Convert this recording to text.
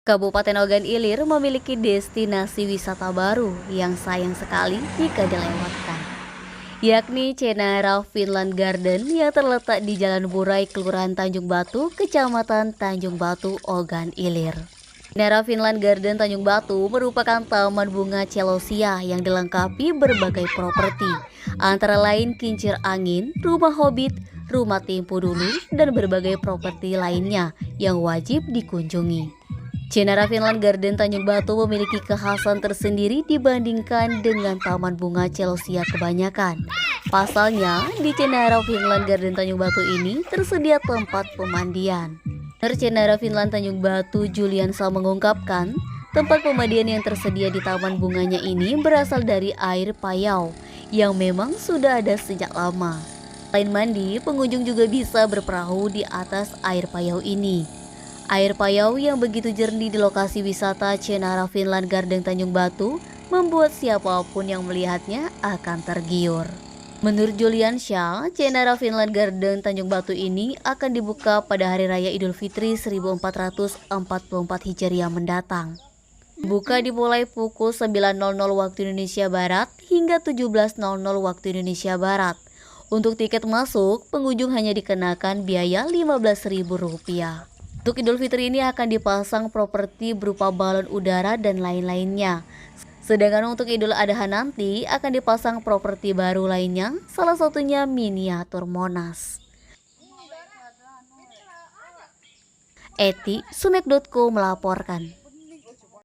Kabupaten Ogan Ilir memiliki destinasi wisata baru yang sayang sekali jika dilewatkan, yakni Cenara Finland Garden yang terletak di Jalan Burai, Kelurahan Tanjung Batu, Kecamatan Tanjung Batu, Ogan Ilir. Cenara Finland Garden Tanjung Batu merupakan taman bunga celosia yang dilengkapi berbagai properti, antara lain kincir angin, rumah hobbit, rumah Tempo Dulu, dan berbagai properti lainnya yang wajib dikunjungi. Cenara Finland Garden Tanjung Batu memiliki kekhasan tersendiri dibandingkan dengan taman bunga celosia kebanyakan. Pasalnya, di Cenara Finland Garden Tanjung Batu ini tersedia tempat pemandian. Cenara Finland Tanjung Batu Juliansa mengungkapkan, tempat pemandian yang tersedia di taman bunganya ini berasal dari air payau yang memang sudah ada sejak lama. Selain mandi, pengunjung juga bisa berperahu di atas air payau ini. Air payau yang begitu jernih di lokasi wisata Cenara Finland Garden Tanjung Batu membuat siapapun yang melihatnya akan tergiur. Menurut Juliansyah, Cenara Finland Garden Tanjung Batu ini akan dibuka pada Hari Raya Idul Fitri 1444 Hijriah mendatang. Buka dimulai pukul 9.00 waktu Indonesia Barat hingga 17.00 waktu Indonesia Barat. Untuk tiket masuk, pengunjung hanya dikenakan biaya Rp15.000. Untuk Idul Fitri ini akan dipasang properti berupa balon udara dan lain-lainnya. Sedangkan untuk Idul Adha nanti akan dipasang properti baru lainnya, salah satunya miniatur Monas. Eti, Sumek.co melaporkan.